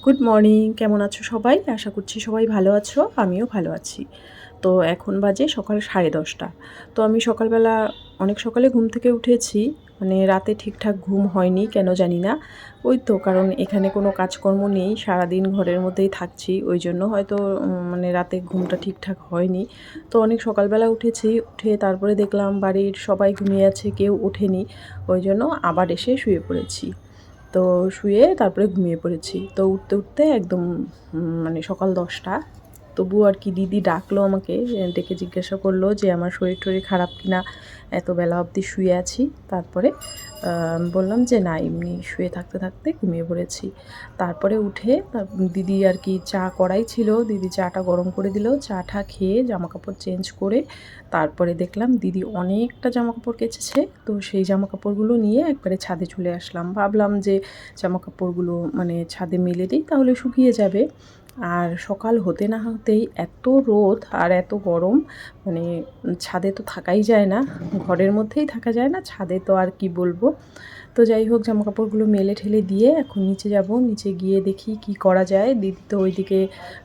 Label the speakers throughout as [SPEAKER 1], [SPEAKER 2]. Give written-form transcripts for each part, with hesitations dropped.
[SPEAKER 1] Good morning, কেমন আছো সবাই? আশা করছি সবাই ভালো আছো, আমিও ভালো আছি। তো এখন বাজে সকাল 10:30। তো আমি সকালবেলা অনেক সকালে ঘুম থেকে উঠেছি, মানে রাতে ঠিকঠাক ঘুম হয়নি, কেন জানি না। ওই তো কারণ এখানে কোনো কাজকর্ম নেই, সারাদিন ঘরের মধ্যেই থাকছি, ওই জন্য হয়তো মানে রাতে ঘুমটা ঠিকঠাক হয়নি। তো অনেক সকালবেলা উঠেছি, উঠে তারপরে দেখলাম বাড়ির সবাই ঘুমিয়ে আছে, কেউ ওঠেনি, ওই জন্য আবার এসে শুয়ে পড়েছি। তো শুয়ে তারপরে ঘুমিয়ে পড়েছি। তো উঠতে উঠতে একদম মানে সকাল 10টা। তবুও আর কি দিদি ডাকলো আমাকে, ডেকে জিজ্ঞাসা করলো যে আমার শরীর টরীর খারাপ কিনা, এত বেলা অবধি শুয়ে আছি। তারপরে বললাম যে না, এমনি শুয়ে থাকতে থাকতে ঘুমিয়ে পড়েছি। তারপরে উঠে দিদি আর কি চা করাই ছিল, দিদি চাটা গরম করে দিল, চাটা খেয়ে জামাকাপড় চেঞ্জ করে তারপরে দেখলাম দিদি অনেকটা জামাকাপড় কেচেছে। তো সেই জামাকাপড়গুলো নিয়ে একবারে ছাদে চলে আসলাম, ভাবলাম যে জামাকাপড়গুলো মানে ছাদে মেলে দিই, তাহলে শুকিয়ে যাবে। আর সকাল হতে না হতেই এত রোদ আর এত গরম, মানে ছাদে তো থাকাই যায় না, ঘরের মধ্যেই থাকা যায় না, ছাদে তো আর কি বলবো। তো যাই হোক, জামাকাপড়গুলো মেলে ঠেলে দিয়ে এখন নিচে যাব, নিচে গিয়ে দেখি কি করা যায়। দিদি তো ওইদিকে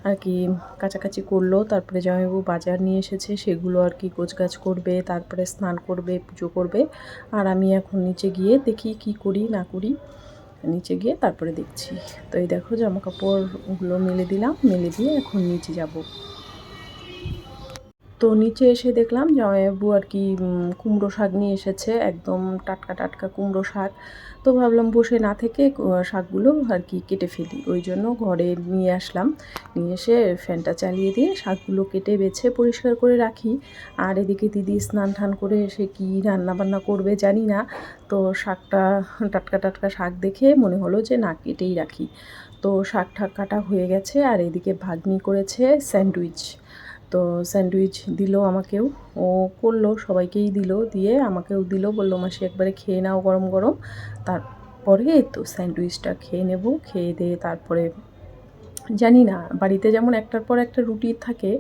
[SPEAKER 1] আর কি কাচাকাচি করলো, তারপরে জামাইবাবু বাজার নিয়ে এসেছে, সেগুলো আর কি গোছগাছ করবে, তারপরে স্নান করবে, পুজো করবে। আর আমি এখন নিচে গিয়ে দেখি কি করি না করি, নিচে গিয়ে তারপরে দেখছি। তো এই দেখো জামাকাপড়গুলো মেলে দিলাম, মেলে দিয়ে এখন নিচে যাব। তো নিচে এসে দেখলাম জামাইবাবু আর কি কুমড়ো শাক নিয়ে এসেছে, একদম টাটকা টাটকা কুমড়ো শাক। তো ভাবলাম বসে না থেকে শাকগুলো আর কি কেটে ফেলি, ওই জন্য ঘরে নিয়ে আসলাম। নিয়ে এসে ফ্যানটা চালিয়ে দিয়ে শাকগুলো কেটে বেছে পরিষ্কার করে রাখি। আর এদিকে দিদি স্নান টান করে এসে কী রান্নাবান্না করবে জানি না। তো শাকটা টাটকা টাটকা শাক দেখে মনে হলো যে না, কেটেই রাখি। তো শাক ঠাক কাটা হয়ে গেছে। আর এদিকে ভাগ্নি করেছে স্যান্ডউইচ। তো স্যান্ডউইচ দিল আমাকেও, ও করলো, সবাইকেই দিল, দিয়ে আমাকেও দিল, বললো মাসি একবারে খেয়ে নাও গরম গরম। তারপরে তো স্যান্ডউইচটা খেয়ে নেব, খেয়ে দিয়ে তারপরে জানি না, বাড়িতে যেমন একটার পর একটা রুটি থাকে,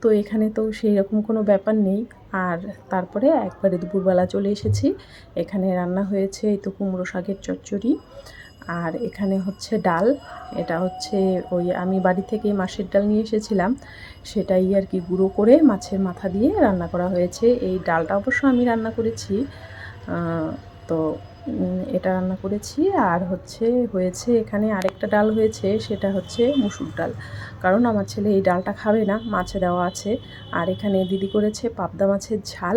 [SPEAKER 1] তো এখানে তো সেই রকম কোনো ব্যাপার নেই। আর তারপরে একবারে দুপুরবেলা চলে এসেছি। এখানে রান্না হয়েছে এই তো কুমড়ো শাকের চচ্চড়ি, আর এখানে হচ্ছে ডাল। এটা হচ্ছে ওই আমি বাড়ি থেকে মাছের ডাল নিয়ে এসেছিলাম, সেটাই আর কি গুঁড়ো করে মাছের মাথা দিয়ে রান্না করা হয়েছে। এই ডালটা অবশ্য আমি রান্না করেছি। তো এটা রান্না করেছি। আর হয়েছে এখানে আরেকটা ডাল হয়েছে, সেটা হচ্ছে মুসুর ডাল, কারণ আমার ছেলে এই ডালটা খাবে না, মাছে দেওয়া আছে। আর এখানে দিদি করেছে পাবদা মাছের ঝাল।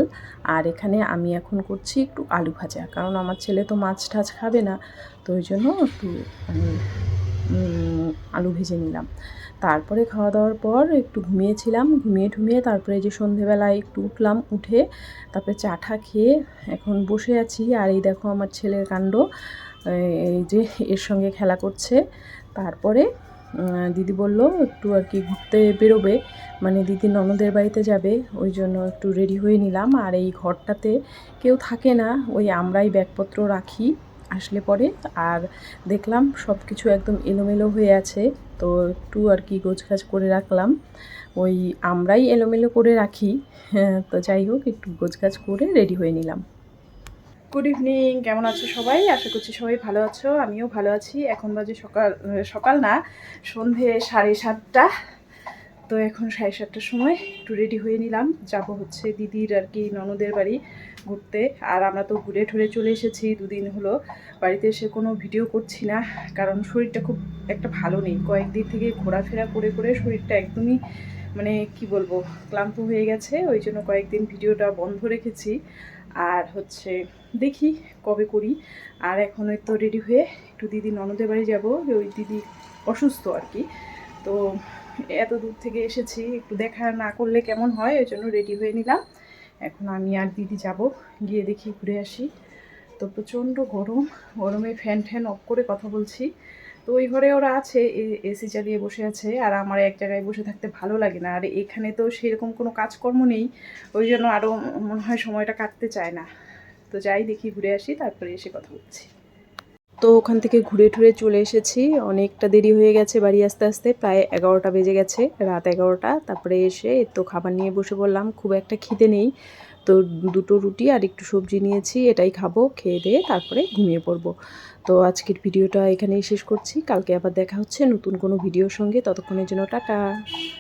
[SPEAKER 1] আর এখানে আমি এখন করছি একটু আলু ভাজা, কারণ আমার ছেলে তো মাছ টাছ খাবে না, তো ওই জন্য একটু আমি আলু ভেজে নিলাম। তারপরে খাওয়া দাওয়ার পর একটু ঘুমিয়েছিলাম, ঘুমিয়ে তারপরে যে সন্ধেবেলায় একটু উঠলাম, উঠে তারপরে চা টা খেয়ে এখন বসে আছি। আর এই দেখো আমার ছেলের কাণ্ড, এই যে এর সঙ্গে খেলা করছে। তারপরে দিদি বলল একটু আর কি ঘুরতে বেরোবে, মানে দিদি ননদের বাড়িতে যাবে, ওই জন্য একটু রেডি হয়ে নিলাম। আর এই ঘরটাতে কেউ থাকে না, ওই আমরাই ব্যাগপত্র রাখি আসলে পরে। আর দেখলাম সব কিছু একদম এলোমেলো হয়ে আছে, তো একটু আর কি গোছগাছ করে রাখলাম। ওই আমরাই এলোমেলো করে রাখি। হ্যাঁ, তো যাই হোক, একটু গোছগাছ করে রেডি হয়ে নিলাম। গুড ইভিনিং, কেমন আছো সবাই? আশা করছি সবাই ভালো আছো, আমিও ভালো আছি। এখন বাজে সকাল সকাল না, সন্ধে 7:30। তো এখন 7:30টার সময় একটু রেডি হয়ে নিলাম, যাব হচ্ছে দিদির আর কি ননদের বাড়ি ঘুরতে। আর আমরা তো ঘুরে ঠুরে চলে এসেছি, দুদিন হলো বাড়িতে এসে কোনো ভিডিও করছি না, কারণ শরীরটা খুব একটা ভালো নেই। কয়েকদিন থেকে ঘোরাফেরা করে করে শরীরটা একদমই মানে কি বলবো, ক্লান্ত হয়ে গেছে, ওই জন্য কয়েকদিন ভিডিওটা বন্ধ রেখেছি। আর দেখি কবে করি। আর এখন তো রেডি হয়ে একটু দিদি ননদের বাড়ি যাব, ওই দিদি অসুস্থ আর কি। তো এত দূর থেকে এসেছি, একটু দেখা না করলে কেমন হয়, ওই জন্য রেডি হয়ে নিলাম। এখন আমি আর দিদি যাব, গিয়ে দেখি ঘুরে আসি। তো প্রচণ্ড গরম, গরমে ফ্যান অফ করে কথা বলছি। তো ওই ঘরে ওরা আছে, এসি চালিয়ে বসে আছে, আর আমার এক জায়গায় বসে থাকতে ভালো লাগে না। আর এখানে তো সেরকম কোনো কাজকর্ম নেই, ওই জন্য আরও মনে হয় সময়টা কাটতে চায় না। তো যাই দেখি, ঘুরে আসি, তারপরে এসে কথা বলছি। তো ওখান থেকে ঘুরে ঠুরে চলে এসেছি, অনেকটা দেরি হয়ে গেছে বাড়ি আসতে আসতে, প্রায় 11টা বেজে গেছে, রাত 11টা। তারপরে এসে তো খাবার নিয়ে বসে পড়লাম, খুব একটা খিদে নেই। তো দুটো রুটি আর একটু সবজি নিয়েছি, এটাই খাবো, খেয়ে দিয়ে তারপরে ঘুমিয়ে পড়বো। তো আজকের ভিডিওটা এখানেই শেষ করছি। কালকে আবার দেখা হচ্ছে নতুন কোনো ভিডিওর সঙ্গে। ততক্ষণের জন্য টাটা।